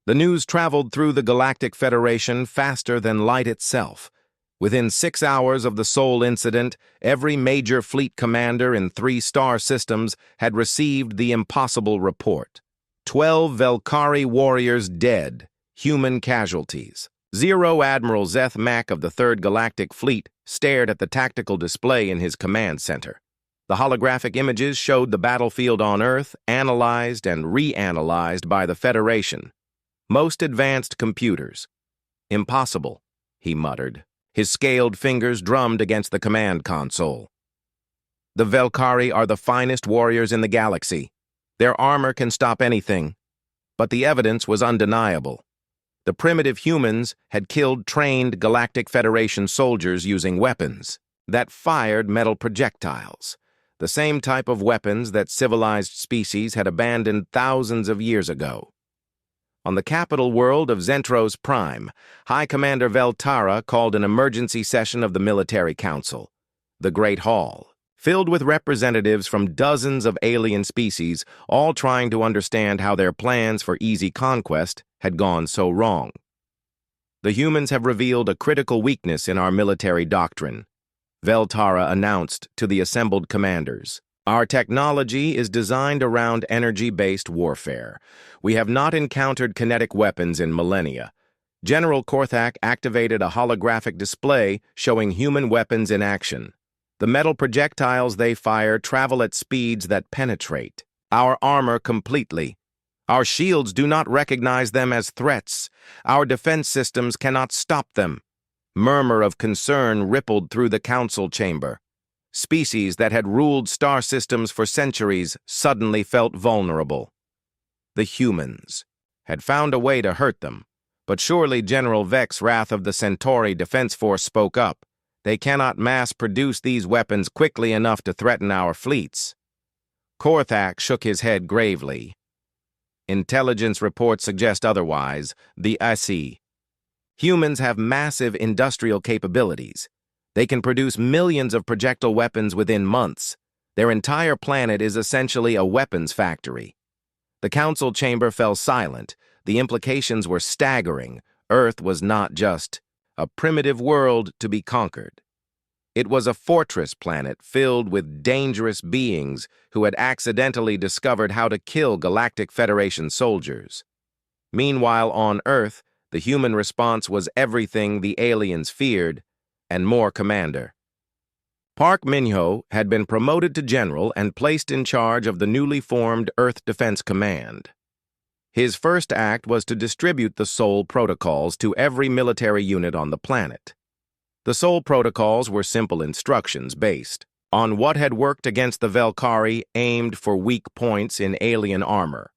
The news traveled through the Galactic Federation faster than light itself. Within 6 hours of the Sol incident, every major fleet commander in 3 star systems had received the impossible report. 12 Velkari warriors dead, human casualties. Zero Admiral Zeth Mack of the 3rd Galactic Fleet stared at the tactical display in his command center. The holographic images showed the battlefield on Earth, analyzed and reanalyzed by the Federation. Most advanced computers. Impossible, he muttered. His scaled fingers drummed against the command console. The Velkari are the finest warriors in the galaxy. Their armor can stop anything. But the evidence was undeniable. The primitive humans had killed trained Galactic Federation soldiers using weapons that fired metal projectiles, the same type of weapons that civilized species had abandoned thousands of years ago. On the capital world of Zentros Prime, High Commander Veltara called an emergency session of the Military Council. The Great Hall, filled with representatives from dozens of alien species, all trying to understand how their plans for easy conquest had gone so wrong. The humans have revealed a critical weakness in our military doctrine, Veltara announced to the assembled commanders. Our technology is designed around energy-based warfare. We have not encountered kinetic weapons in millennia. General Korthak activated a holographic display showing human weapons in action. The metal projectiles they fire travel at speeds that penetrate our armor completely. Our shields do not recognize them as threats. Our defense systems cannot stop them. Murmur of concern rippled through the council chamber. Species that had ruled star systems for centuries suddenly felt vulnerable. The humans had found a way to hurt them, but surely General Vex Wrath of the Centauri Defense Force spoke up. They cannot mass-produce these weapons quickly enough to threaten our fleets. Korthak shook his head gravely. Intelligence reports suggest otherwise. The SE. Humans have massive industrial capabilities. They can produce millions of projectile weapons within months. Their entire planet is essentially a weapons factory. The council chamber fell silent. The implications were staggering. Earth was not just a primitive world to be conquered. It was a fortress planet filled with dangerous beings who had accidentally discovered how to kill Galactic Federation soldiers. Meanwhile, on Earth, the human response was everything the aliens feared, and more, Commander. Park Minho had been promoted to general and placed in charge of the newly formed Earth Defense Command. His first act was to distribute the Sol protocols to every military unit on the planet. The Sol protocols were simple instructions based on what had worked against the Velkari, aimed for weak points in alien armor.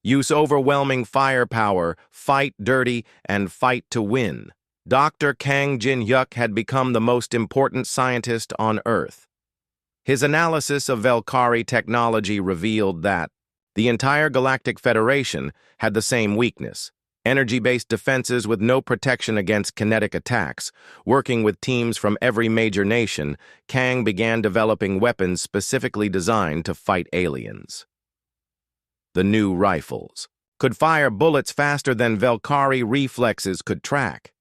Use overwhelming firepower, fight dirty, and fight to win. Dr. Kang Jin-hyuk had become the most important scientist on Earth. His analysis of Velkari technology revealed that the entire Galactic Federation had the same weakness: energy-based defenses with no protection against kinetic attacks. Working with teams from every major nation, Kang began developing weapons specifically designed to fight aliens. The new rifles could fire bullets faster than Velkari reflexes could track.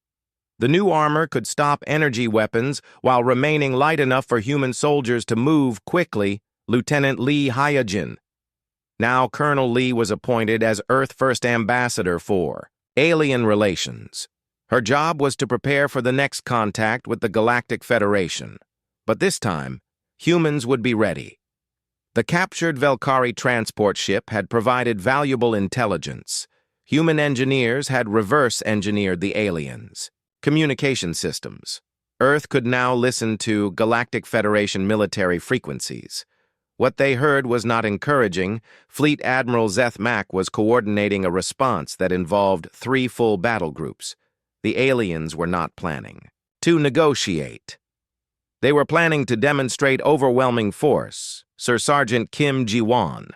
The new armor could stop energy weapons while remaining light enough for human soldiers to move quickly. Lieutenant Lee Hyojin. Now Colonel Lee was appointed as Earth First Ambassador for Alien Relations. Her job was to prepare for the next contact with the Galactic Federation. But this time, humans would be ready. The captured Velkari transport ship had provided valuable intelligence. Human engineers had reverse-engineered the aliens. Communication systems. Earth could now listen to Galactic Federation military frequencies. What they heard was not encouraging. Fleet Admiral Zeth Mack was coordinating a response that involved 3 full battle groups. The aliens were not planning to negotiate. They were planning to demonstrate overwhelming force. Sir Sergeant Kim Ji-won.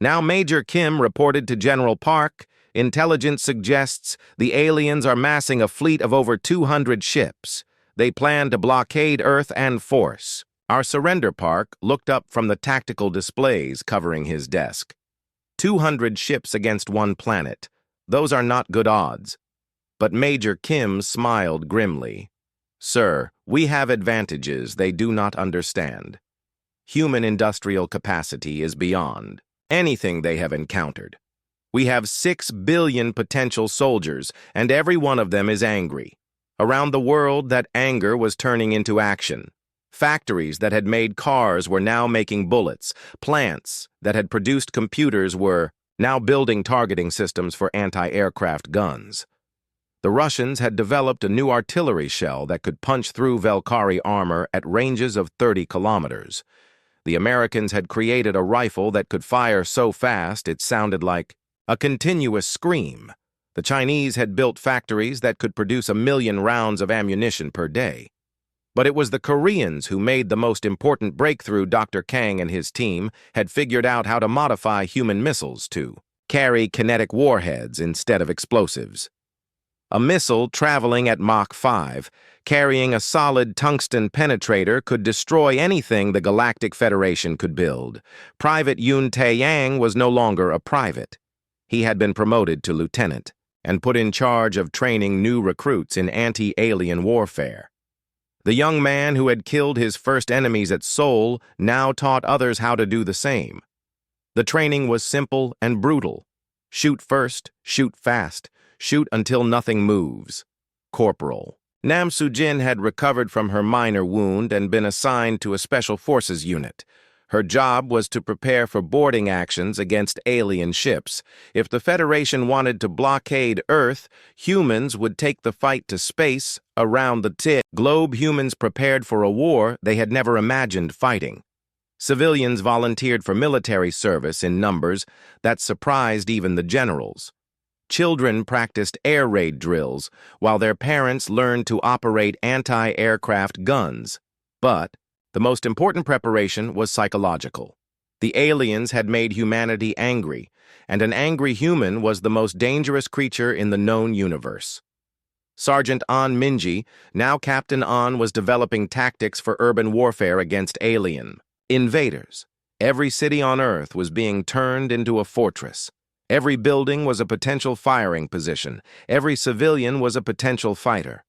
Now Major Kim reported to General Park. Intelligence suggests the aliens are massing a fleet of over 200 ships. They plan to blockade Earth and force. Our surrender Park looked up from the tactical displays covering his desk. 200 ships against one planet. Those are not good odds. But Major Kim smiled grimly. Sir, we have advantages they do not understand. Human industrial capacity is beyond anything they have encountered. We have 6 billion potential soldiers, and every one of them is angry. Around the world, that anger was turning into action. Factories that had made cars were now making bullets. Plants that had produced computers were now building targeting systems for anti-aircraft guns. The Russians had developed a new artillery shell that could punch through Valkyrie armor at ranges of 30 kilometers. The Americans had created a rifle that could fire so fast it sounded like a continuous scream. The Chinese had built factories that could produce 1 million rounds of ammunition per day. But it was the Koreans who made the most important breakthrough. Dr. Kang and his team had figured out how to modify human missiles to carry kinetic warheads instead of explosives. A missile traveling at Mach 5, carrying a solid tungsten penetrator, could destroy anything the Galactic Federation could build. Private Yun Tae-yang was no longer a private. He had been promoted to lieutenant and put in charge of training new recruits in anti-alien warfare. The young man who had killed his first enemies at Seoul now taught others how to do the same. The training was simple and brutal. Shoot first, shoot fast, shoot until nothing moves. Corporal. Nam Soo-jin had recovered from her minor wound and been assigned to a special forces unit. Her job was to prepare for boarding actions against alien ships. If the Federation wanted to blockade Earth, humans would take the fight to space around the globe. Humans prepared for a war they had never imagined fighting. Civilians volunteered for military service in numbers that surprised even the generals. Children practiced air raid drills, while their parents learned to operate anti-aircraft guns. But the most important preparation was psychological. The aliens had made humanity angry, and an angry human was the most dangerous creature in the known universe. Sergeant An Minji, now Captain An, was developing tactics for urban warfare against alien invaders. Every city on Earth was being turned into a fortress. Every building was a potential firing position. Every civilian was a potential fighter.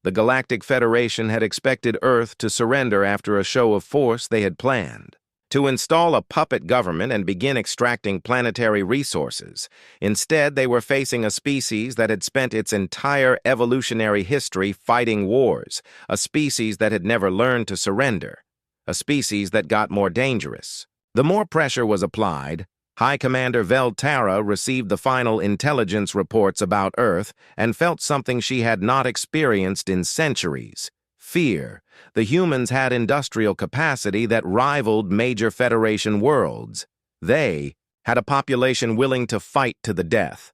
The Galactic Federation had expected Earth to surrender after a show of force they had planned, to install a puppet government and begin extracting planetary resources. Instead, they were facing a species that had spent its entire evolutionary history fighting wars, a species that had never learned to surrender, a species that got more dangerous. The more pressure was applied, High Commander Vel Tara received the final intelligence reports about Earth and felt something she had not experienced in centuries: fear. The humans had industrial capacity that rivaled major Federation worlds. They had a population willing to fight to the death.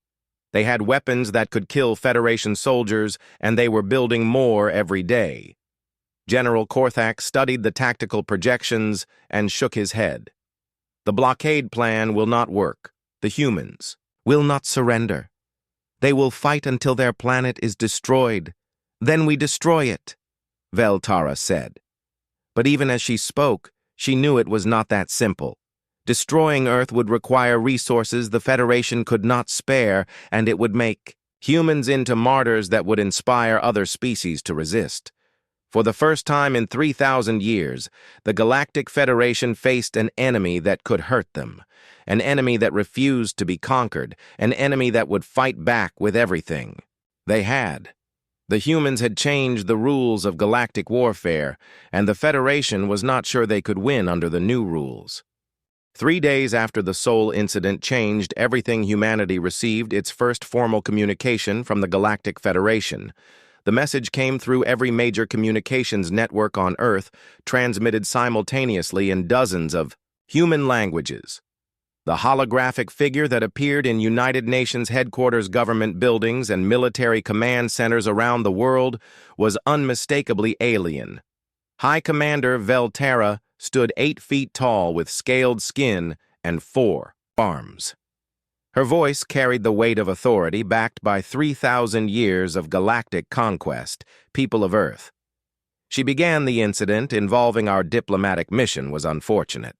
They had weapons that could kill Federation soldiers, and they were building more every day. General Korthak studied the tactical projections and shook his head. The blockade plan will not work. The humans will not surrender. They will fight until their planet is destroyed. Then we destroy it, Vel Tara said. But even as she spoke, she knew it was not that simple. Destroying Earth would require resources the Federation could not spare, and it would make humans into martyrs that would inspire other species to resist. For the first time in 3,000 years, the Galactic Federation faced an enemy that could hurt them, an enemy that refused to be conquered, an enemy that would fight back with everything they had. The humans had changed the rules of galactic warfare, and the Federation was not sure they could win under the new rules. 3 days after the Seoul incident changed everything, humanity received its first formal communication from the Galactic Federation. The message came through every major communications network on Earth, transmitted simultaneously in dozens of human languages. The holographic figure that appeared in United Nations headquarters, government buildings, and military command centers around the world was unmistakably alien. High Commander Vel Tara stood 8 feet tall with scaled skin and 4 arms. Her voice carried the weight of authority backed by 3,000 years of galactic conquest, people of Earth. She began the incident involving our diplomatic mission was unfortunate.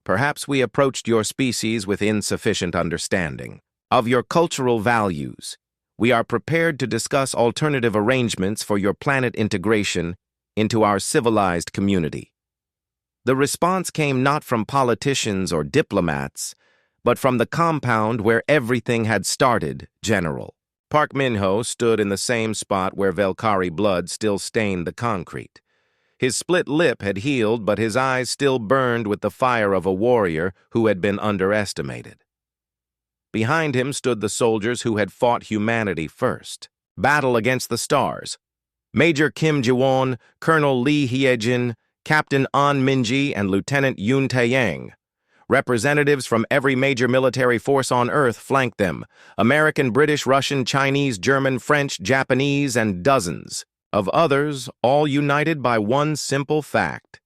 Perhaps we approached your species with insufficient understanding. of your cultural values. We are prepared to discuss alternative arrangements for your planet integration into our civilized community. The response came not from politicians or diplomats, but from the compound where everything had started, General. Park Min-ho stood in the same spot where Velkari blood still stained the concrete. His split lip had healed, but his eyes still burned with the fire of a warrior who had been underestimated. Behind him stood the soldiers who had fought humanity first. Battle against the stars. Major Kim Ji-won, Colonel Lee Hye-jin, Captain An Min-ji, and Lieutenant Yoon Tae-yang. Representatives from every major military force on Earth flanked them. American, British, Russian, Chinese, German, French, Japanese, and dozens of others, all united by one simple fact.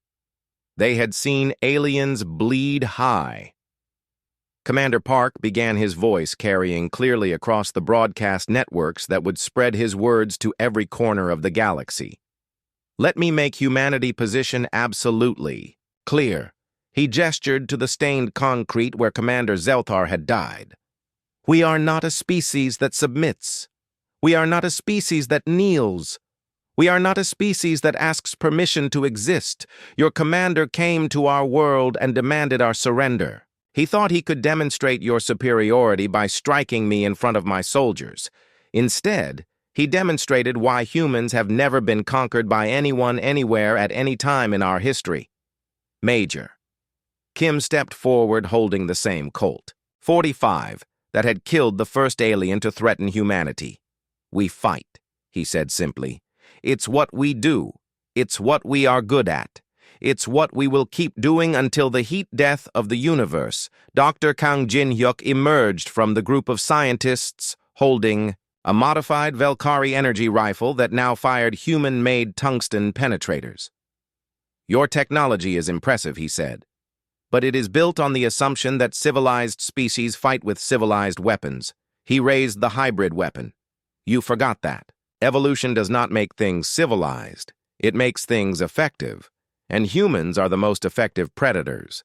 They had seen aliens bleed high. Commander Park began his voice carrying clearly across the broadcast networks that would spread his words to every corner of the galaxy. Let me make humanity position absolutely clear. He gestured to the stained concrete where Commander Zelthar had died. We are not a species that submits. We are not a species that kneels. We are not a species that asks permission to exist. Your commander came to our world and demanded our surrender. He thought he could demonstrate your superiority by striking me in front of my soldiers. Instead, he demonstrated why humans have never been conquered by anyone anywhere at any time in our history. Major. Kim stepped forward holding the same Colt, 45, that had killed the first alien to threaten humanity. We fight, he said simply. It's what we do. It's what we are good at. It's what we will keep doing until the heat death of the universe. Dr. Kang Jin-hyuk emerged from the group of scientists holding a modified Velkari energy rifle that now fired human-made tungsten penetrators. Your technology is impressive, he said, but it is built on the assumption that civilized species fight with civilized weapons. He raised the hybrid weapon. You forgot that. Evolution does not make things civilized. It makes things effective. And humans are the most effective predators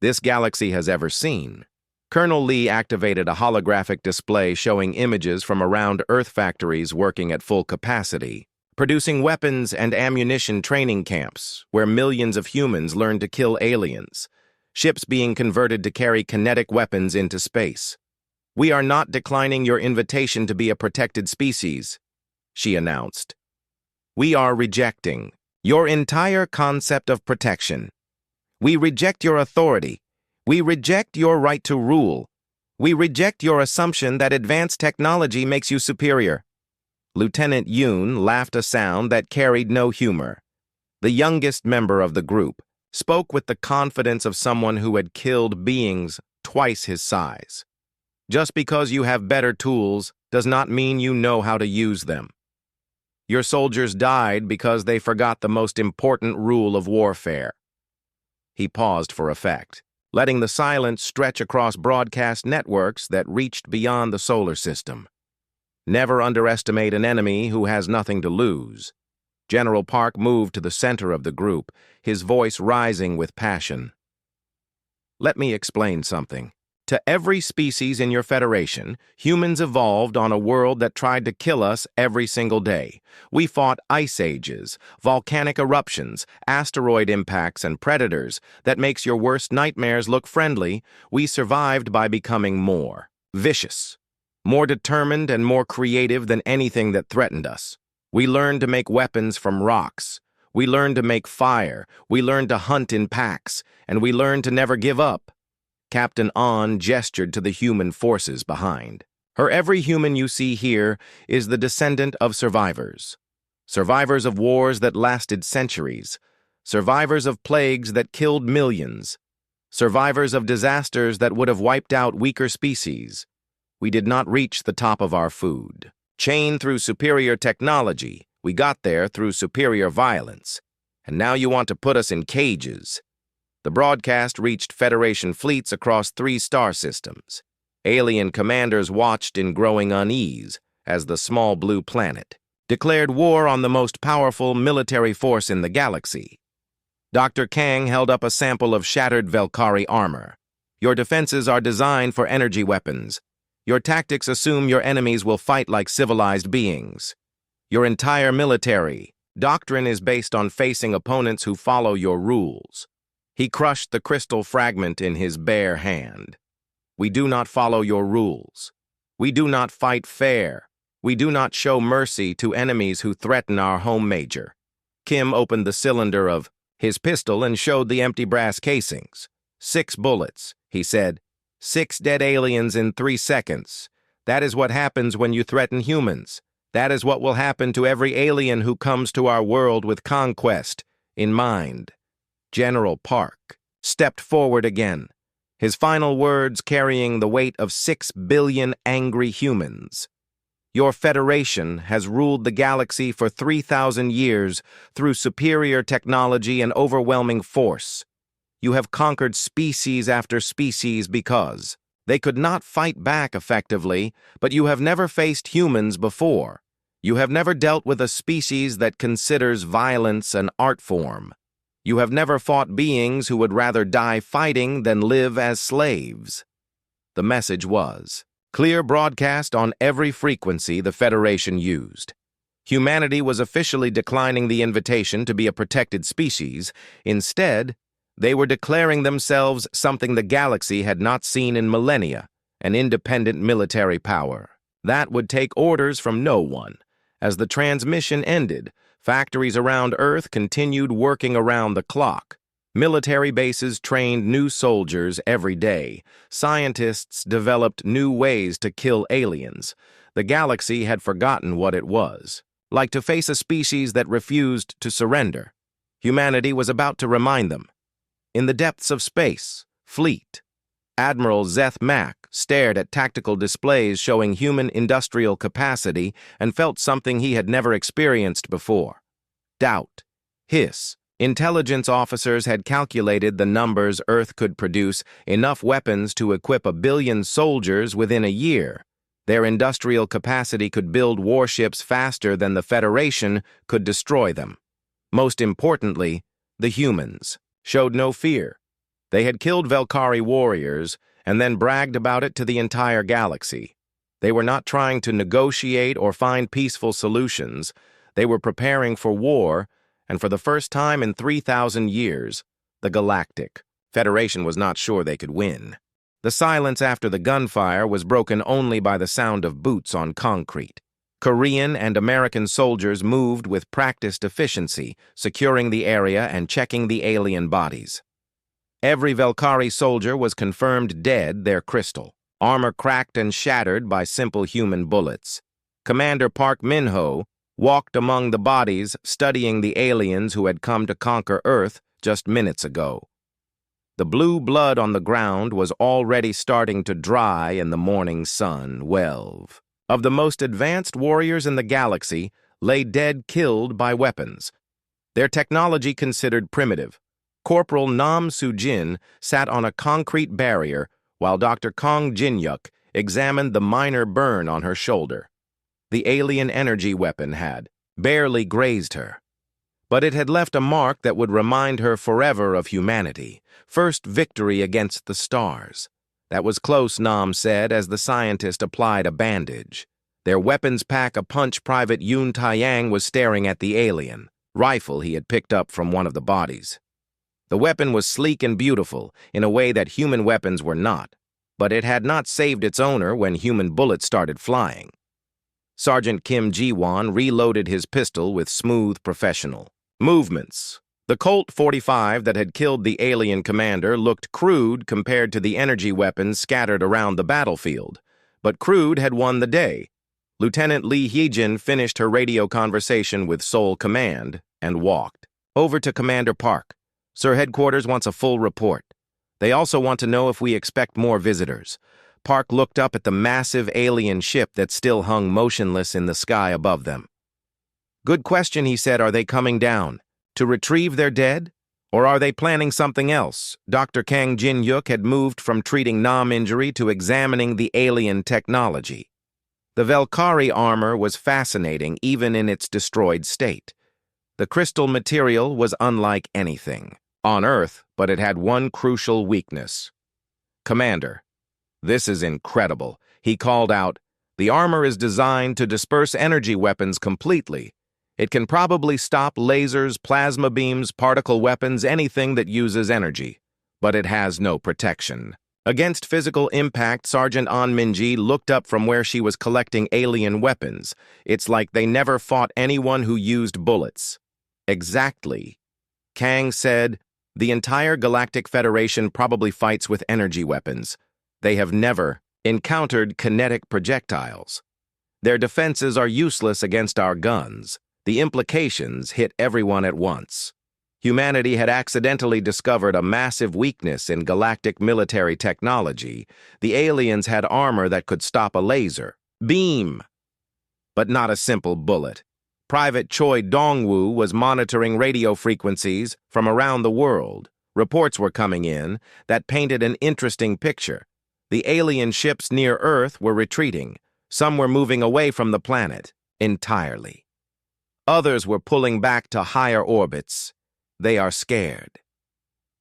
this galaxy has ever seen. Colonel Lee activated a holographic display showing images from around Earth factories working at full capacity, producing weapons and ammunition training camps where millions of humans learn to kill aliens, ships being converted to carry kinetic weapons into space. We are not declining your invitation to be a protected species, she announced. We are rejecting your entire concept of protection. We reject your authority. We reject your right to rule. We reject your assumption that advanced technology makes you superior. Lieutenant Yoon laughed a sound that carried no humor. The youngest member of the group spoke with the confidence of someone who had killed beings twice his size. Just because you have better tools does not mean you know how to use them. Your soldiers died because they forgot the most important rule of warfare. He paused for effect, letting the silence stretch across broadcast networks that reached beyond the solar system. Never underestimate an enemy who has nothing to lose. General Park moved to the center of the group, his voice rising with passion. Let me explain something. To every species in your Federation, humans evolved on a world that tried to kill us every single day. We fought ice ages, volcanic eruptions, asteroid impacts, and predators that makes your worst nightmares look friendly. We survived by becoming more vicious, more determined, and more creative than anything that threatened us. We learned to make weapons from rocks. We learned to make fire. We learned to hunt in packs. And we learned to never give up. Captain An gestured to the human forces behind. Every human you see here is the descendant of survivors. Survivors of wars that lasted centuries. Survivors of plagues that killed millions. Survivors of disasters that would have wiped out weaker species. We did not reach the top of our food chain through superior technology. We got there through superior violence. And now you want to put us in cages. The broadcast reached Federation fleets across 3 star systems. Alien commanders watched in growing unease as the small blue planet declared war on the most powerful military force in the galaxy. Dr. Kang held up a sample of shattered Velkari armor. Your defenses are designed for energy weapons. Your tactics assume your enemies will fight like civilized beings. Your entire military doctrine is based on facing opponents who follow your rules. He crushed the crystal fragment in his bare hand. We do not follow your rules. We do not fight fair. We do not show mercy to enemies who threaten our home major. Kim opened the cylinder of his pistol and showed the empty brass casings. 6 bullets, he said. 6 dead aliens in 3 seconds. That is what happens when you threaten humans. That is what will happen to every alien who comes to our world with conquest in mind. General Park stepped forward again, his final words carrying the weight of 6 billion angry humans. Your Federation has ruled the galaxy for 3,000 years through superior technology and overwhelming force. You have conquered species after species because they could not fight back effectively, but you have never faced humans before. You have never dealt with a species that considers violence an art form. You have never fought beings who would rather die fighting than live as slaves. The message was clear broadcast on every frequency the Federation used. Humanity was officially declining the invitation to be a protected species. Instead, they were declaring themselves something the galaxy had not seen in millennia, an independent military power. That would take orders from no one. As the transmission ended, factories around Earth continued working around the clock. Military bases trained new soldiers every day. Scientists developed new ways to kill aliens. The galaxy had forgotten what it was, like to face a species that refused to surrender. Humanity was about to remind them. In the depths of space, Fleet, Admiral Zeth Mack stared at tactical displays showing human industrial capacity and felt something he had never experienced before. Doubt. Hiss. Intelligence officers had calculated the numbers Earth could produce enough weapons to equip 1 billion soldiers within a year. Their industrial capacity could build warships faster than the Federation could destroy them. Most importantly, the humans showed no fear. They had killed Velkari warriors and then bragged about it to the entire galaxy. They were not trying to negotiate or find peaceful solutions. They were preparing for war, and for the first time in 3,000 years, the Galactic Federation was not sure they could win. The silence after the gunfire was broken only by the sound of boots on concrete. Korean and American soldiers moved with practiced efficiency, securing the area and checking the alien bodies. Every Velkari soldier was confirmed dead, their crystal, armor cracked and shattered by simple human bullets. Commander Park Min-ho walked among the bodies, studying the aliens who had come to conquer Earth just minutes ago. The blue blood on the ground was already starting to dry in the morning sun. 12 of the most advanced warriors in the galaxy lay dead, killed by weapons. Their technology considered primitive. Corporal Nam Soo-jin sat on a concrete barrier while Dr. Kong Jin-yuk examined the minor burn on her shoulder. The alien energy weapon had barely grazed her, but it had left a mark that would remind her forever of humanity. First victory against the stars. That was close, Nam said as the scientist applied a bandage. Their weapons pack a punch. Private Yoon Taeyang was staring at the alien rifle he had picked up from one of the bodies. The weapon was sleek and beautiful in a way that human weapons were not, but it had not saved its owner when human bullets started flying. Sergeant Kim Ji-won reloaded his pistol with smooth professional movements. The Colt 45 that had killed the alien commander looked crude compared to the energy weapons scattered around the battlefield, but crude had won the day. Lieutenant Lee Hee-jin finished her radio conversation with Seoul Command and walked over to Commander Park. Sir, Headquarters wants a full report. They also want to know if we expect more visitors. Park looked up at the massive alien ship that still hung motionless in the sky above them. Good question, he said. Are they coming down to retrieve their dead? Or are they planning something else? Dr. Kang Jin-yuk had moved from treating Nam injury to examining the alien technology. The Velkari armor was fascinating even in its destroyed state. The crystal material was unlike anything on Earth, but it had one crucial weakness. Commander, this is incredible. He called out, "The armor is designed to disperse energy weapons completely. It can probably stop lasers, plasma beams, particle weapons, anything that uses energy. But it has no protection." Against physical impact, Sergeant An Minji looked up from where she was collecting alien weapons. It's like they never fought anyone who used bullets. Exactly. Kang said, "The entire Galactic Federation probably fights with energy weapons. They have never encountered kinetic projectiles. Their defenses are useless against our guns. The implications hit everyone at once. Humanity had accidentally discovered a massive weakness in galactic military technology. The aliens had armor that could stop a laser beam, but not a simple bullet. Private Choi Dongwoo was monitoring radio frequencies from around the world. Reports were coming in that painted an interesting picture. The alien ships near Earth were retreating. Some were moving away from the planet entirely. Others were pulling back to higher orbits. They are scared.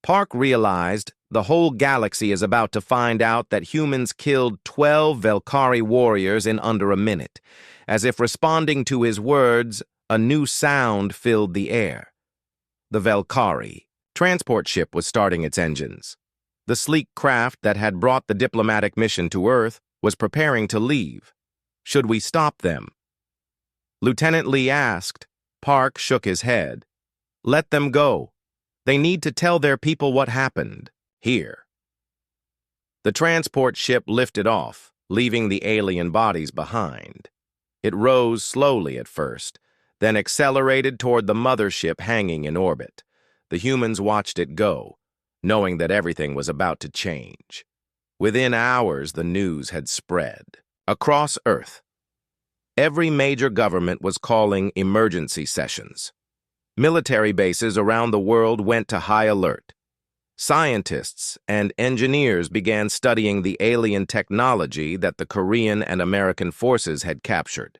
Park realized the whole galaxy is about to find out that humans killed 12 Valkyrie warriors in under a minute. As if responding to his words, a new sound filled the air. The Valkyrie transport ship was starting its engines. The sleek craft that had brought the diplomatic mission to Earth was preparing to leave. Should we stop them? Lieutenant Lee asked. Park shook his head. Let them go. They need to tell their people what happened here. The transport ship lifted off, leaving the alien bodies behind. It rose slowly at first, then accelerated toward the mothership hanging in orbit. The humans watched it go, knowing that everything was about to change. Within hours, the news had spread. Across Earth, every major government was calling emergency sessions. Military bases around the world went to high alert. Scientists and engineers began studying the alien technology that the Korean and American forces had captured.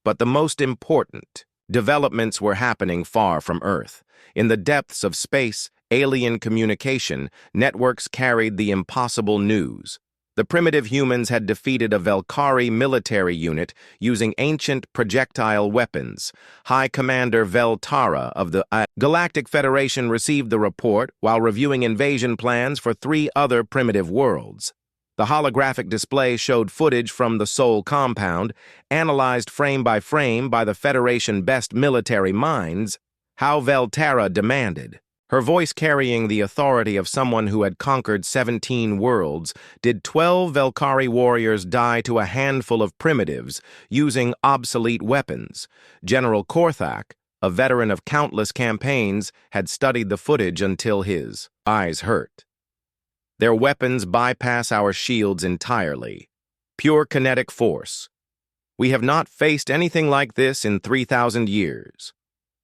But the most important developments were happening far from Earth. In the depths of space, alien communication networks carried the impossible news. The primitive humans had defeated a Valkyrie military unit using ancient projectile weapons. High Commander Veltara of the Galactic Federation received the report while reviewing invasion plans for 3 other primitive worlds. The holographic display showed footage from the Sol compound, analyzed frame by the Federation best military minds. How Veltara demanded. Her voice carrying the authority of someone who had conquered 17 worlds. Did 12 Valkyrie warriors die to a handful of primitives using obsolete weapons? General Korthak, a veteran of countless campaigns, had studied the footage until his eyes hurt. Their weapons bypass our shields entirely. Pure kinetic force. We have not faced anything like this in 3,000 years.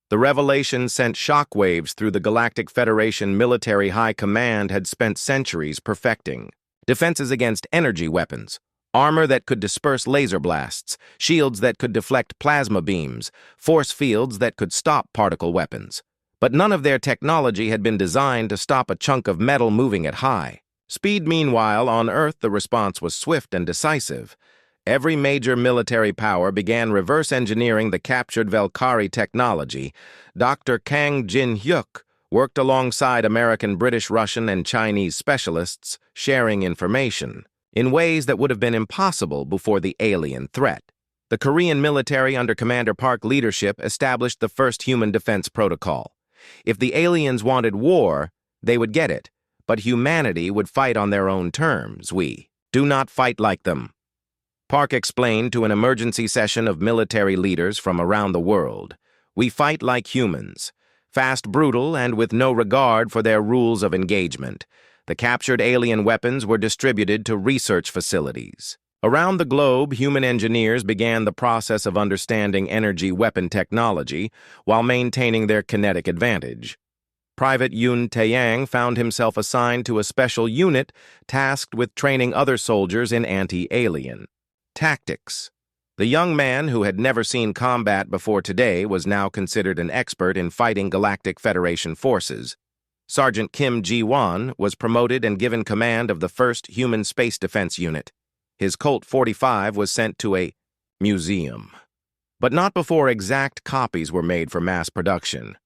The revelation sent shockwaves through the Galactic Federation military high command had spent centuries perfecting. Defenses against energy weapons, armor that could disperse laser blasts, shields that could deflect plasma beams, force fields that could stop particle weapons. But none of their technology had been designed to stop a chunk of metal moving at high speed. Meanwhile, on Earth, the response was swift and decisive. Every major military power began reverse engineering the captured Valkyrie technology. Dr. Kang Jin-hyuk worked alongside American, British, Russian, and Chinese specialists, sharing information in ways that would have been impossible before the alien threat. The Korean military under Commander Park leadership established the first human defense protocol. If the aliens wanted war, they would get it, but humanity would fight on their own terms. We do not fight like them. Park explained to an emergency session of military leaders from around the world. We fight like humans, fast, brutal, and with no regard for their rules of engagement. The captured alien weapons were distributed to research facilities. Around the globe, human engineers began the process of understanding energy weapon technology while maintaining their kinetic advantage. Private Yun Taeyang found himself assigned to a special unit tasked with training other soldiers in anti-alien tactics. The young man, who had never seen combat before today, was now considered an expert in fighting Galactic Federation forces. Sergeant Kim Ji-won was promoted and given command of the 1st Human Space Defense Unit. His Colt 45 was sent to a museum, but not before exact copies were made for mass production.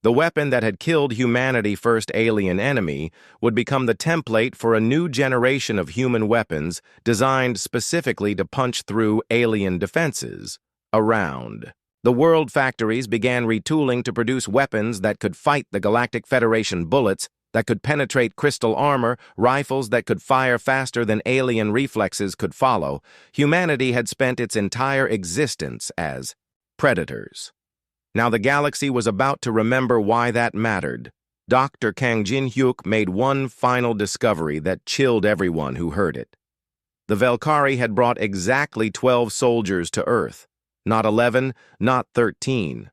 The weapon that had killed humanity's first alien enemy would become the template for a new generation of human weapons designed specifically to punch through alien defenses. Around the world, factories began retooling to produce weapons that could fight the Galactic Federation bullets, that could penetrate crystal armor, rifles that could fire faster than alien reflexes could follow. Humanity had spent its entire existence as predators. Now the galaxy was about to remember why that mattered. Dr. Kang Jin-hyuk made one final discovery that chilled everyone who heard it. The Velkari had brought exactly 12 soldiers to Earth. Not 11, not 13.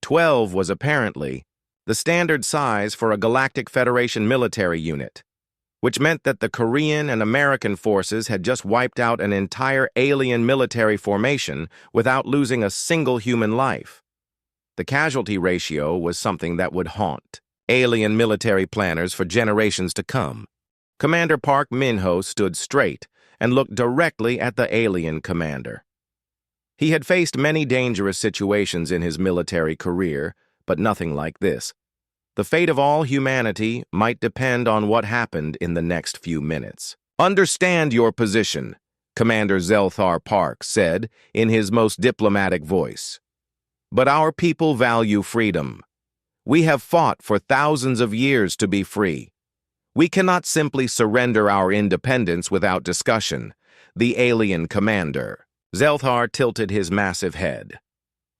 12 was apparently the standard size for a Galactic Federation military unit, which meant that the Korean and American forces had just wiped out an entire alien military formation without losing a single human life. The casualty ratio was something that would haunt alien military planners for generations to come. Commander Park Min-ho stood straight and looked directly at the alien commander. He had faced many dangerous situations in his military career, but nothing like this. The fate of all humanity might depend on what happened in the next few minutes. "Understand your position," Commander Zelthar Park said in his most diplomatic voice. "But our people value freedom. We have fought for thousands of years to be free. We cannot simply surrender our independence without discussion." The alien commander. Zelthar tilted his massive head.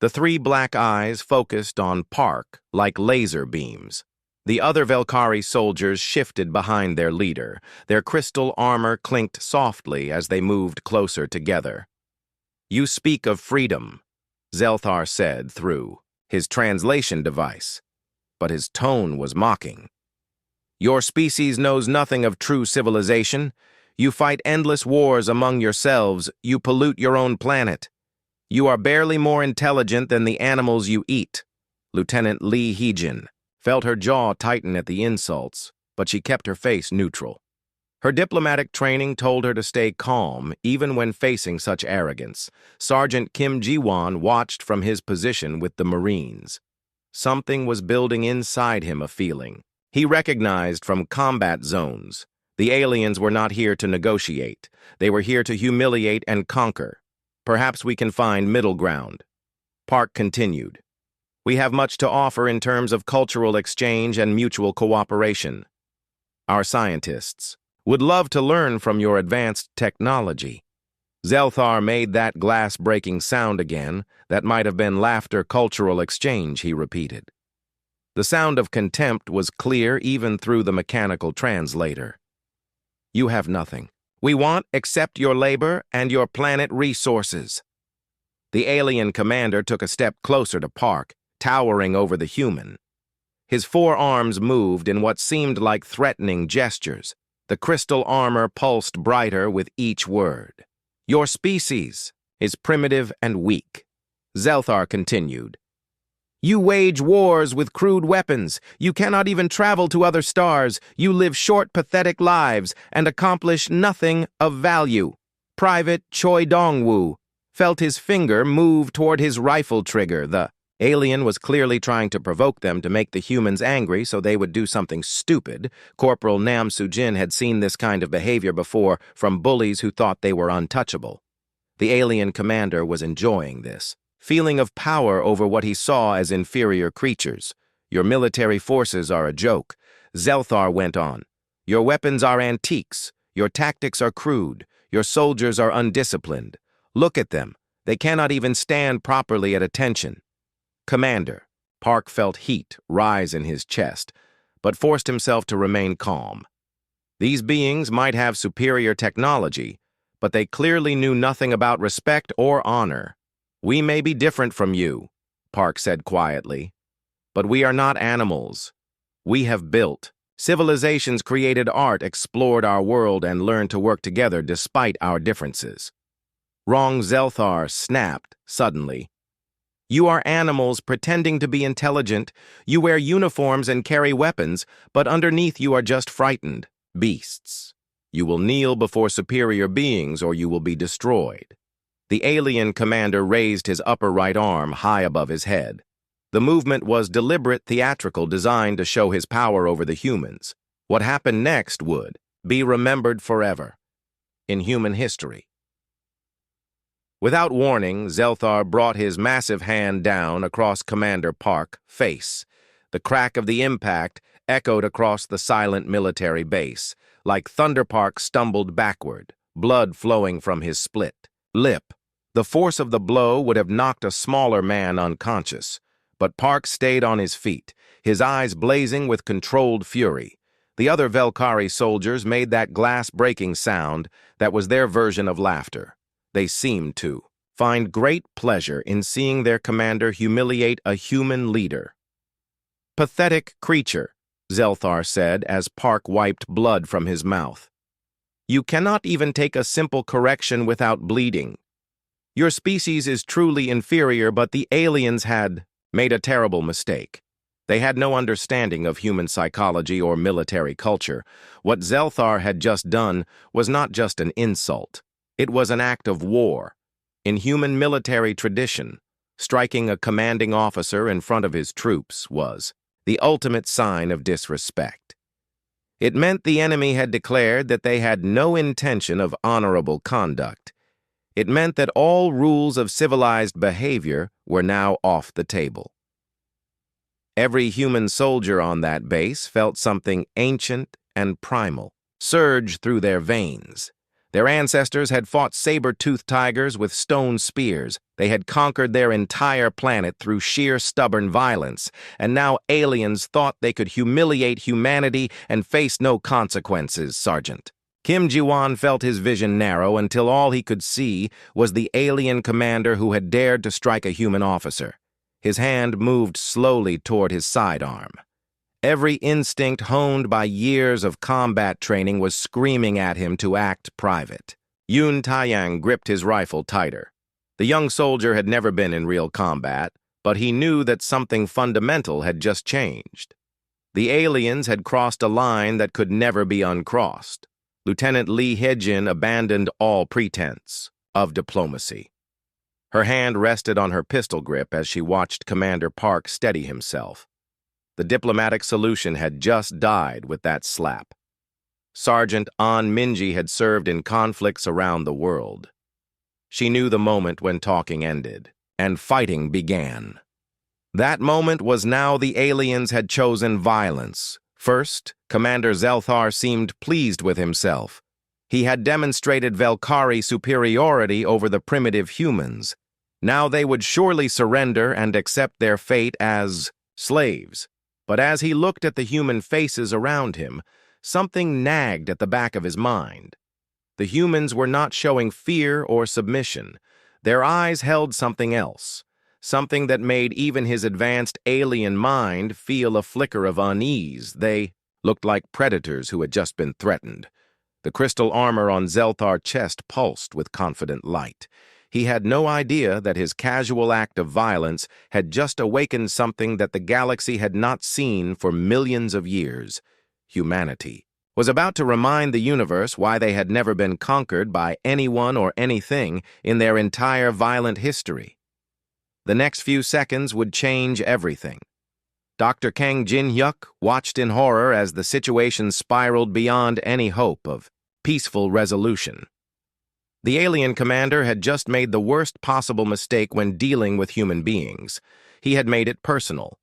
The three black eyes focused on Park like laser beams. The other Velkari soldiers shifted behind their leader. Their crystal armor clinked softly as they moved closer together. "You speak of freedom," Zelthar said through his translation device, but his tone was mocking. "Your species knows nothing of true civilization. You fight endless wars among yourselves. You pollute your own planet. You are barely more intelligent than the animals you eat." Lieutenant Lee Heejin felt her jaw tighten at the insults, but she kept her face neutral. Her diplomatic training told her to stay calm even when facing such arrogance. Sergeant Kim Ji-won watched from his position with the Marines. Something was building inside him, a feeling he recognized from combat zones. The aliens were not here to negotiate. They were here to humiliate and conquer. "Perhaps we can find middle ground." Park continued. "We have much to offer in terms of cultural exchange and mutual cooperation. Our scientists would love to learn from your advanced technology." Zelthar made that glass-breaking sound again. "That might have been laughter cultural exchange," he repeated. The sound of contempt was clear even through the mechanical translator. "You have nothing. We want except your labor and your planet resources." The alien commander took a step closer to Park, towering over the human. His four arms moved in what seemed like threatening gestures. The crystal armor pulsed brighter with each word. "Your species is primitive and weak," Zelthar continued. "You wage wars with crude weapons. You cannot even travel to other stars. You live short, pathetic lives and accomplish nothing of value." Private Choi Dong-woo felt his finger move toward his rifle trigger. The alien was clearly trying to provoke them to make the humans angry so they would do something stupid. Corporal Nam Soo-jin had seen this kind of behavior before from bullies who thought they were untouchable. The alien commander was enjoying this feeling of power over what he saw as inferior creatures. "Your military forces are a joke," Zelthar went on. "Your weapons are antiques. Your tactics are crude. Your soldiers are undisciplined. Look at them. They cannot even stand properly at attention." "Commander," Park felt heat rise in his chest, but forced himself to remain calm. These beings might have superior technology, but they clearly knew nothing about respect or honor. "We may be different from you," Park said quietly, "but we are not animals. We have built. Civilizations created art, explored our world, and learned to work together despite our differences." Wrong. Zelthar snapped suddenly. "You are animals pretending to be intelligent. You wear uniforms and carry weapons, but underneath you are just frightened beasts." You will kneel before superior beings or you will be destroyed. The alien commander raised his upper right arm high above his head. The movement was deliberate theatrical designed to show his power over the humans. What happened next would be remembered forever in human history. Without warning, Zelthar brought his massive hand down across Commander Park's face. The crack of the impact echoed across the silent military base. Like thunder, Park stumbled backward, blood flowing from his split lip. The force of the blow would have knocked a smaller man unconscious, but Park stayed on his feet, his eyes blazing with controlled fury. The other Velkhari soldiers made that glass-breaking sound that was their version of laughter. They seemed to find great pleasure in seeing their commander humiliate a human leader. "Pathetic creature," Zelthar said as Park wiped blood from his mouth. "You cannot even take a simple correction without bleeding. Your species is truly inferior, but the aliens had made a terrible mistake. They had no understanding of human psychology or military culture. What Zelthar had just done was not just an insult. It was an act of war. In human military tradition, striking a commanding officer in front of his troops was the ultimate sign of disrespect. It meant the enemy had declared that they had no intention of honorable conduct. It meant that all rules of civilized behavior were now off the table. Every human soldier on that base felt something ancient and primal surge through their veins. Their ancestors had fought saber-toothed tigers with stone spears. They had conquered their entire planet through sheer stubborn violence, and now aliens thought they could humiliate humanity and face no consequences, Sergeant. Kim Ji-won felt his vision narrow until all he could see was the alien commander who had dared to strike a human officer. His hand moved slowly toward his sidearm. Every instinct honed by years of combat training was screaming at him to act private. Yun Taiyang gripped his rifle tighter. The young soldier had never been in real combat, but he knew that something fundamental had just changed. The aliens had crossed a line that could never be uncrossed. Lieutenant Lee Hejin abandoned all pretense of diplomacy. Her hand rested on her pistol grip as she watched Commander Park steady himself. The diplomatic solution had just died with that slap. Sergeant An Minji had served in conflicts around the world. She knew the moment when talking ended, and fighting began. That moment was now the aliens had chosen violence. First, Commander Zelthar seemed pleased with himself. He had demonstrated Velkhari superiority over the primitive humans. Now they would surely surrender and accept their fate as slaves. But as he looked at the human faces around him, something nagged at the back of his mind. The humans were not showing fear or submission. Their eyes held something else, something that made even his advanced alien mind feel a flicker of unease. They looked like predators who had just been threatened. The crystal armor on Zelthar's chest pulsed with confident light. He had no idea that his casual act of violence had just awakened something that the galaxy had not seen for millions of years. Humanity was about to remind the universe why they had never been conquered by anyone or anything in their entire violent history. The next few seconds would change everything. Dr. Kang Jin-hyuk watched in horror as the situation spiraled beyond any hope of peaceful resolution. The alien commander had just made the worst possible mistake when dealing with human beings. He had made it personal.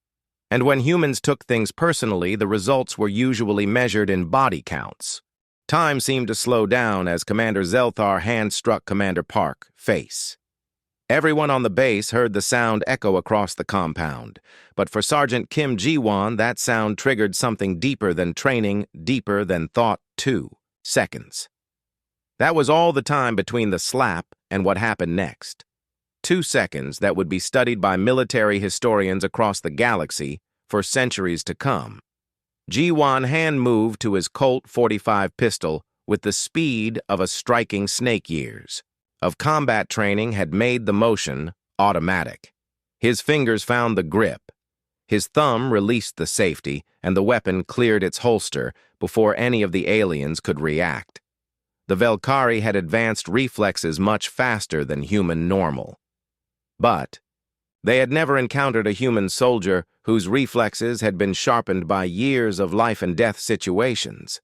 And when humans took things personally, the results were usually measured in body counts. Time seemed to slow down as Commander Zelthar hand-struck Commander Park's face. Everyone on the base heard the sound echo across the compound, but for Sergeant Kim Ji-won, that sound triggered something deeper than training, deeper than thought. 2 seconds. That was all the time between the slap and what happened next. 2 seconds that would be studied by military historians across the galaxy for centuries to come. Ji-won's hand moved to his Colt .45 pistol with the speed of a striking snake years. Of combat training had made the motion automatic. His fingers found the grip. His thumb released the safety, and the weapon cleared its holster before any of the aliens could react. The Velkari had advanced reflexes much faster than human normal. But they had never encountered a human soldier whose reflexes had been sharpened by years of life-and-death situations.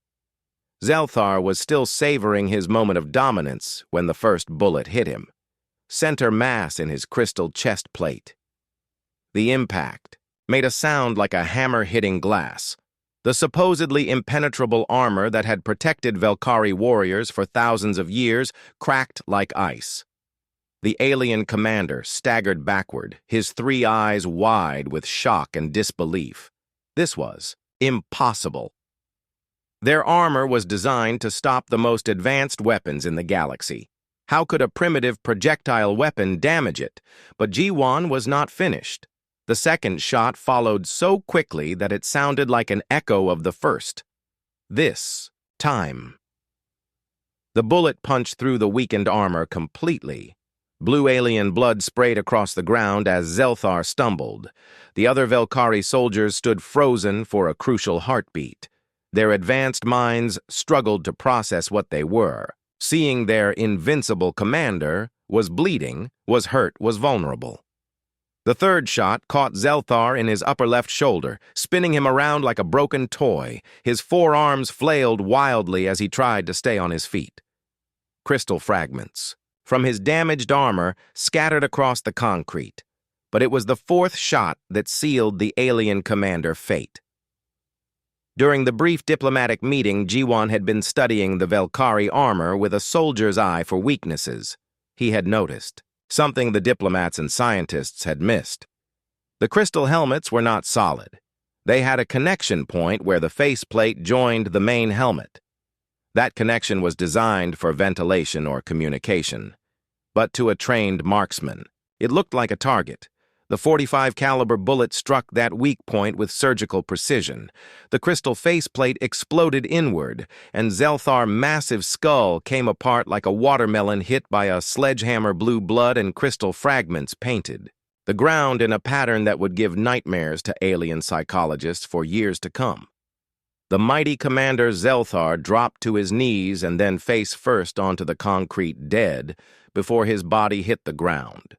Zelthar was still savoring his moment of dominance when the first bullet hit him, center mass in his crystal chest plate. The impact made a sound like a hammer hitting glass. The supposedly impenetrable armor that had protected Velkari warriors for thousands of years cracked like ice. The alien commander staggered backward, his 3 eyes wide with shock and disbelief. This was impossible. Their armor was designed to stop the most advanced weapons in the galaxy. How could a primitive projectile weapon damage it? But G1 was not finished. The second shot followed so quickly that it sounded like an echo of the first. This time. The bullet punched through the weakened armor completely. Blue alien blood sprayed across the ground as Zelthar stumbled. The other Velkari soldiers stood frozen for a crucial heartbeat. Their advanced minds struggled to process what they were. Seeing their invincible commander was bleeding, was hurt, was vulnerable. The third shot caught Zelthar in his upper left shoulder, spinning him around like a broken toy. His forearms flailed wildly as he tried to stay on his feet. Crystal fragments from his damaged armor scattered across the concrete, but it was the fourth shot that sealed the alien commander's fate. During the brief diplomatic meeting, G1 had been studying the Velkari armor with a soldier's eye for weaknesses. He had noticed something the diplomats and scientists had missed. The crystal helmets were not solid. They had a connection point where the faceplate joined the main helmet. That connection was designed for ventilation or communication. But to a trained marksman, it looked like a target. The .45 caliber bullet struck that weak point with surgical precision. The crystal faceplate exploded inward, and Zelthar's massive skull came apart like a watermelon hit by a sledgehammer. Blue blood and crystal fragments painted the ground in a pattern that would give nightmares to alien psychologists for years to come. The mighty commander Zelthar dropped to his knees and then face first onto the concrete dead before his body hit the ground.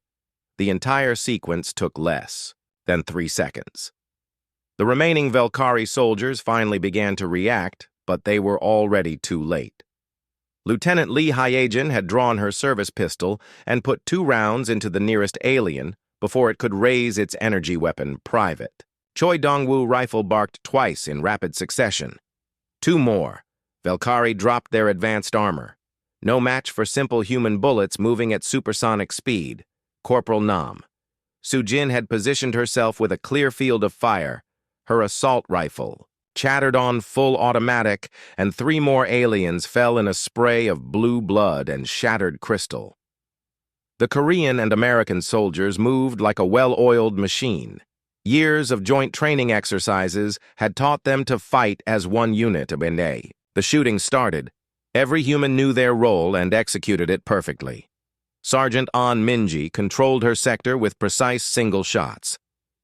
The entire sequence took less than 3 seconds. The remaining Velkari soldiers finally began to react, but they were already too late. Lieutenant Lee Hyagin had drawn her service pistol and put 2 rounds into the nearest alien before it could raise its energy weapon. Private Choi Dongwoo rifle barked twice in rapid succession. 2 more. Velkari dropped their advanced armor. No match for simple human bullets moving at supersonic speed. Corporal Nam. Sujin had positioned herself with a clear field of fire. Her assault rifle chattered on full automatic, and 3 more aliens fell in a spray of blue blood and shattered crystal. The Korean and American soldiers moved like a well-oiled machine. Years of joint training exercises had taught them to fight as one unit. When the shooting started, every human knew their role and executed it perfectly. Sergeant An Minji controlled her sector with precise single shots.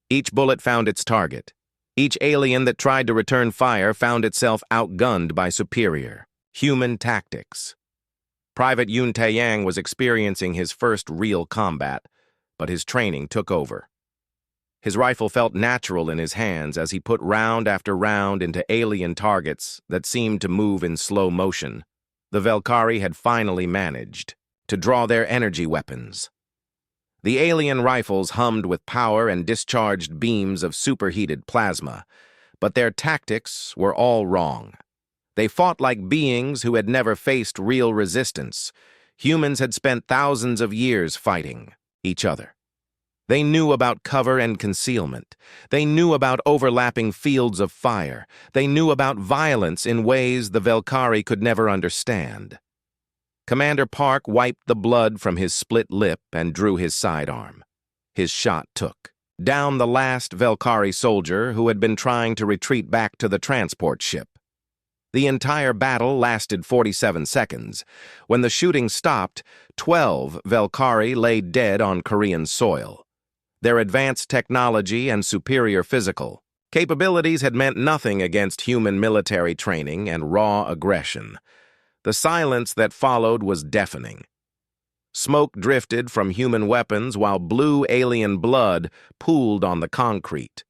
Each bullet found its target. Each alien that tried to return fire found itself outgunned by superior human tactics. Private Yun Taeyang was experiencing his first real combat, but his training took over. His rifle felt natural in his hands as he put round after round into alien targets that seemed to move in slow motion. The Velkari had finally managed to draw their energy weapons. The alien rifles hummed with power and discharged beams of superheated plasma, but their tactics were all wrong. They fought like beings who had never faced real resistance. Humans had spent thousands of years fighting each other. They knew about cover and concealment. They knew about overlapping fields of fire. They knew about violence in ways the Velkari could never understand. Commander Park wiped the blood from his split lip and drew his sidearm. His shot took down the last Velkari soldier who had been trying to retreat back to the transport ship. The entire battle lasted 47 seconds. When the shooting stopped, 12 Velkari lay dead on Korean soil. Their advanced technology and superior physical capabilities had meant nothing against human military training and raw aggression. The silence that followed was deafening. Smoke drifted from human weapons while blue alien blood pooled on the concrete.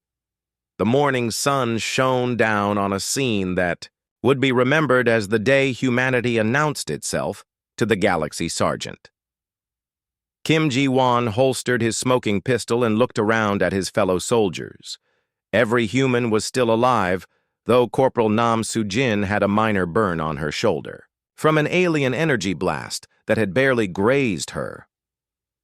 The morning sun shone down on a scene that would be remembered as the day humanity announced itself to the Galaxy Sergeant. Kim Ji-won holstered his smoking pistol and looked around at his fellow soldiers. Every human was still alive, though Corporal Nam Soo-jin had a minor burn on her shoulder from an alien energy blast that had barely grazed her.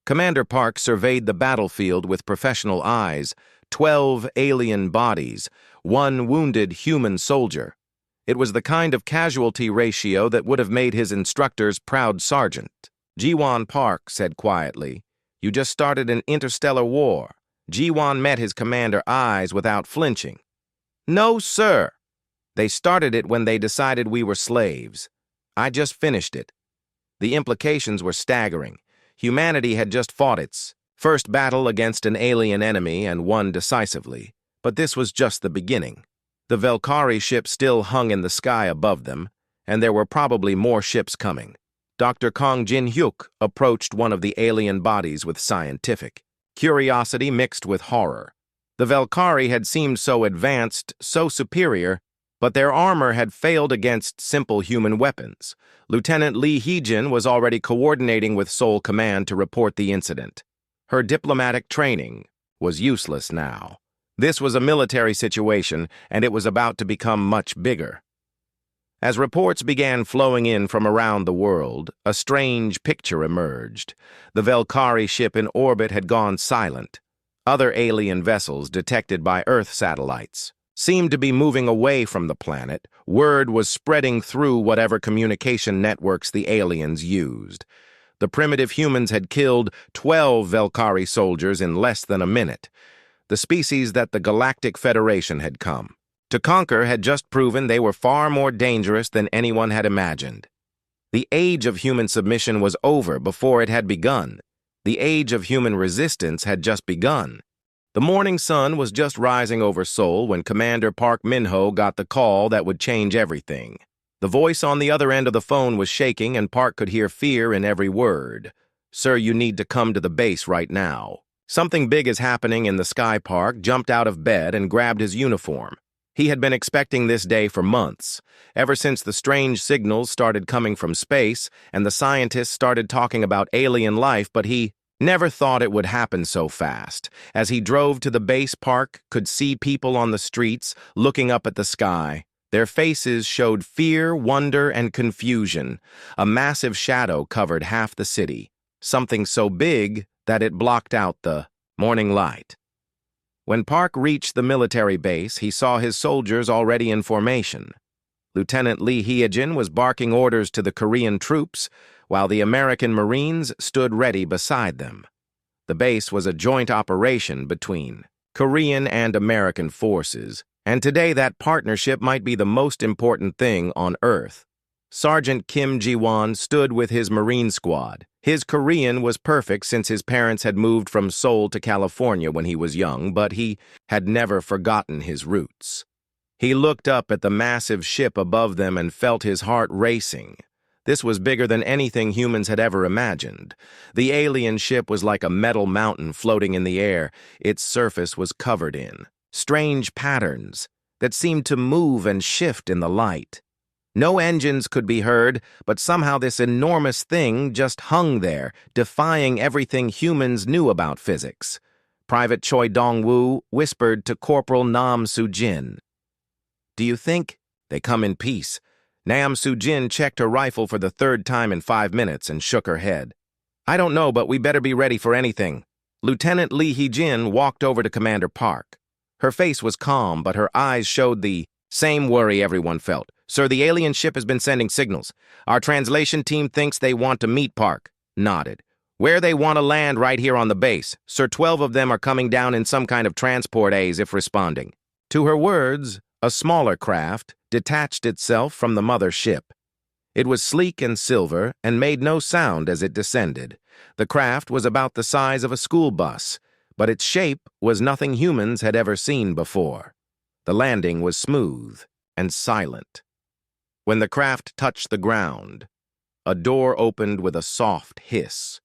Commander Park surveyed the battlefield with professional eyes. 12 alien bodies, 1 wounded human soldier. It was the kind of casualty ratio that would have made his instructors proud sergeant. Ji-won Park said quietly, "You just started an interstellar war." Ji-won met his commander eyes without flinching. "No, sir. They started it when they decided we were slaves. I just finished it." The implications were staggering. Humanity had just fought its first battle against an alien enemy and won decisively, but this was just the beginning. The Valkyrie ship still hung in the sky above them, and there were probably more ships coming. Dr. Kong Jin-hyuk approached one of the alien bodies with scientific curiosity mixed with horror. The Valkyrie had seemed so advanced, so superior, but their armor had failed against simple human weapons. Lieutenant Lee Hee-jin was already coordinating with Seoul Command to report the incident. Her diplomatic training was useless now. This was a military situation, and it was about to become much bigger. As reports began flowing in from around the world, a strange picture emerged. The Valkyrie ship in orbit had gone silent. Other alien vessels, detected by Earth satellites, seemed to be moving away from the planet. Word was spreading through whatever communication networks the aliens used. The primitive humans had killed 12 Valkyrie soldiers in less than a minute. The species that the Galactic Federation had come to conquer had just proven they were far more dangerous than anyone had imagined. The age of human submission was over before it had begun. The age of human resistance had just begun. The morning sun was just rising over Seoul when Commander Park Min-ho got the call that would change everything. The voice on the other end of the phone was shaking, and Park could hear fear in every word. "Sir, you need to come to the base right now." Something big is happening in the sky. Park jumped out of bed and grabbed his uniform. He had been expecting this day for months, ever since the strange signals started coming from space and the scientists started talking about alien life, but he never thought it would happen so fast. As he drove to the base, Park could see people on the streets looking up at the sky. Their faces showed fear, wonder, and confusion. A massive shadow covered half the city, something so big that it blocked out the morning light. When Park reached the military base, he saw his soldiers already in formation. Lieutenant Lee Hee-jin was barking orders to the Korean troops, while the American Marines stood ready beside them. The base was a joint operation between Korean and American forces, and today that partnership might be the most important thing on Earth. Sergeant Kim Ji-won stood with his Marine squad. His Korean was perfect since his parents had moved from Seoul to California when he was young, but he had never forgotten his roots. He looked up at the massive ship above them and felt his heart racing. This was bigger than anything humans had ever imagined. The alien ship was like a metal mountain floating in the air. Its surface was covered in strange patterns that seemed to move and shift in the light. No engines could be heard, but somehow this enormous thing just hung there, defying everything humans knew about physics. Private Choi Dong-woo whispered to Corporal Nam Soo-jin, "Do you think they come in peace?" Nam Soo-jin checked her rifle for the 3rd time in 5 minutes and shook her head. "I don't know, but we better be ready for anything." Lieutenant Lee Hee-jin walked over to Commander Park. Her face was calm, but her eyes showed the same worry everyone felt. "Sir, the alien ship has been sending signals. Our translation team thinks they want to meet." Park nodded. "Where they want to land right here on the base. Sir, 12 of them are coming down in some kind of transport A's if responding." To her words, a smaller craft detached itself from the mother ship. It was sleek and silver and made no sound as it descended. The craft was about the size of a school bus, but its shape was nothing humans had ever seen before. The landing was smooth and silent. When the craft touched the ground, a door opened with a soft hiss.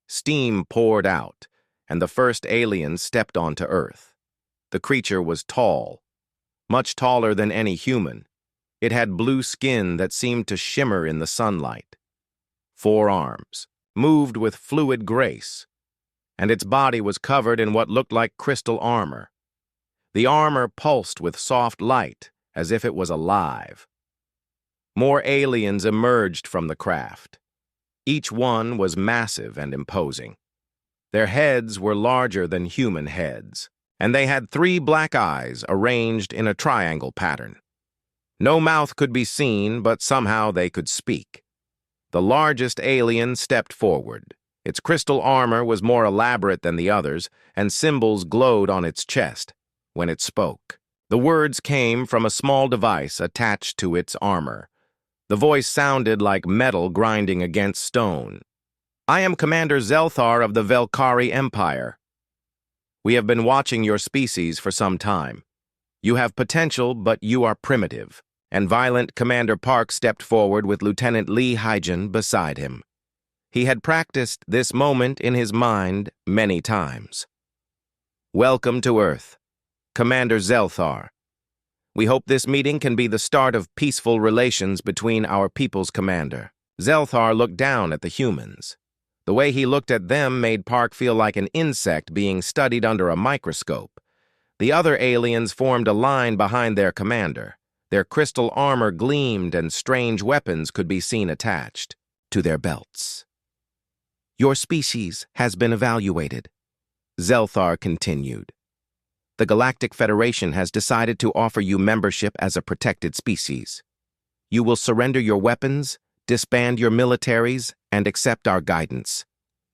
Steam poured out, and the first alien stepped onto Earth. The creature was tall, much taller than any human. It had blue skin that seemed to shimmer in the sunlight. 4 arms, moved with fluid grace, and its body was covered in what looked like crystal armor. The armor pulsed with soft light, as if it was alive. More aliens emerged from the craft. Each one was massive and imposing. Their heads were larger than human heads, and they had 3 black eyes arranged in a triangle pattern. No mouth could be seen, but somehow they could speak. The largest alien stepped forward. Its crystal armor was more elaborate than the others, and symbols glowed on its chest. When it spoke, the words came from a small device attached to its armor. The voice sounded like metal grinding against stone. "I am Commander Zelthar of the Velkari Empire. We have been watching your species for some time. You have potential, but you are primitive." And violent Commander Park stepped forward with Lieutenant Lee Hyjin beside him. He had practiced this moment in his mind many times. "Welcome to Earth, Commander Zelthar. We hope this meeting can be the start of peaceful relations between our people's commander." Zelthar looked down at the humans. The way he looked at them made Park feel like an insect being studied under a microscope. The other aliens formed a line behind their commander. Their crystal armor gleamed and strange weapons could be seen attached to their belts. "Your species has been evaluated," Zelthar continued. "The Galactic Federation has decided to offer you membership as a protected species. You will surrender your weapons, disband your militaries, and accept our guidance.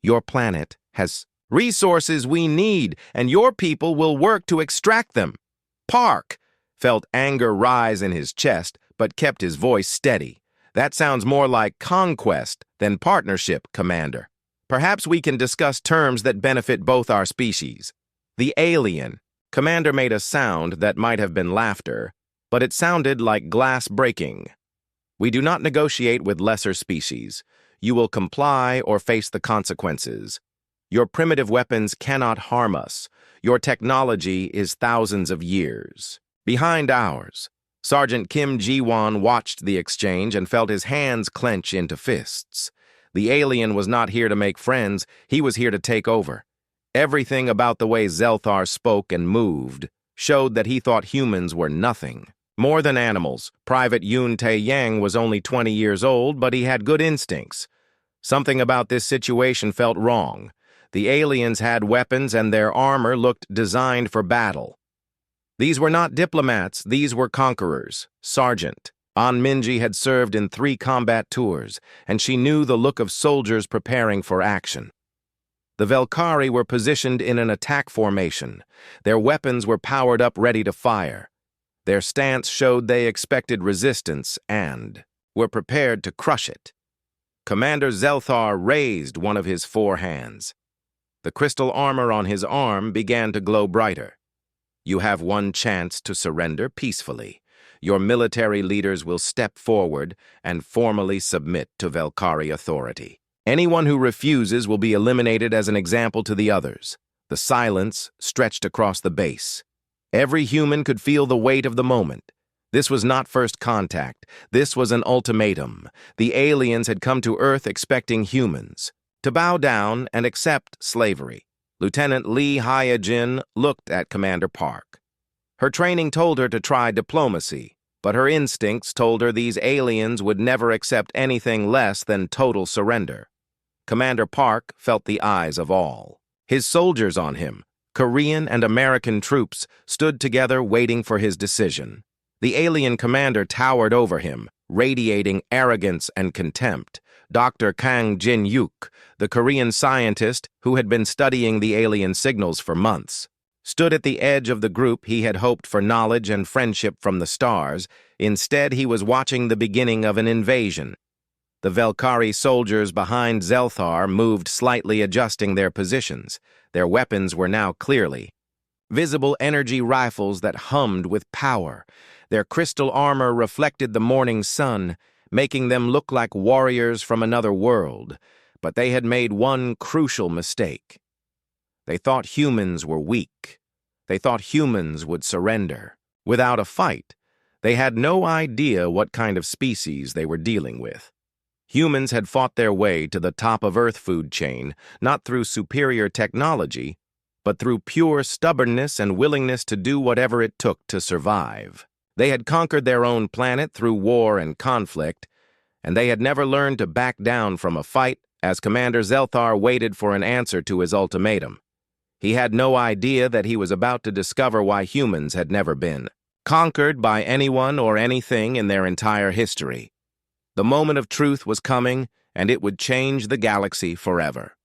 Your planet has resources we need, and your people will work to extract them." Park felt anger rise in his chest, but kept his voice steady. "That sounds more like conquest than partnership, Commander. Perhaps we can discuss terms that benefit both our species." The alien Commander made a sound that might have been laughter, but it sounded like glass breaking. "We do not negotiate with lesser species. You will comply or face the consequences. Your primitive weapons cannot harm us. Your technology is thousands of years behind ours." Sergeant Kim Ji-won watched the exchange and felt his hands clench into fists. The alien was not here to make friends, he was here to take over. Everything about the way Zelthar spoke and moved showed that he thought humans were nothing. More than animals, Private Yoon Tae-yang was only 20 years old, but he had good instincts. Something about this situation felt wrong. The aliens had weapons and their armor looked designed for battle. These were not diplomats, these were conquerors. Sergeant An Minji had served in 3 combat tours, and she knew the look of soldiers preparing for action. The Velkari were positioned in an attack formation. Their weapons were powered up ready to fire. Their stance showed they expected resistance and were prepared to crush it. Commander Zelthar raised one of his 4 hands. The crystal armor on his arm began to glow brighter. "You have one chance to surrender peacefully. Your military leaders will step forward and formally submit to Velkari authority. Anyone who refuses will be eliminated as an example to the others." The silence stretched across the base. Every human could feel the weight of the moment. This was not first contact. This was an ultimatum. The aliens had come to Earth expecting humans to bow down and accept slavery. Lieutenant Lee Hyjin looked at Commander Park. Her training told her to try diplomacy, but her instincts told her these aliens would never accept anything less than total surrender. Commander Park felt the eyes of all. His soldiers on him, Korean and American troops, stood together waiting for his decision. The alien commander towered over him, radiating arrogance and contempt. Dr. Kang Jin-yuk, the Korean scientist who had been studying the alien signals for months, stood at the edge of the group he had hoped for knowledge and friendship from the stars. Instead, he was watching the beginning of an invasion. The Velkari soldiers behind Zelthar moved slightly, adjusting their positions. Their weapons were now clearly visible energy rifles that hummed with power. Their crystal armor reflected the morning sun, making them look like warriors from another world. But they had made one crucial mistake. They thought humans were weak. They thought humans would surrender. Without a fight, they had no idea what kind of species they were dealing with. Humans had fought their way to the top of Earth food chain, not through superior technology, but through pure stubbornness and willingness to do whatever it took to survive. They had conquered their own planet through war and conflict, and they had never learned to back down from a fight as Commander Zelthar waited for an answer to his ultimatum. He had no idea that he was about to discover why humans had never been conquered by anyone or anything in their entire history. The moment of truth was coming, and it would change the galaxy forever.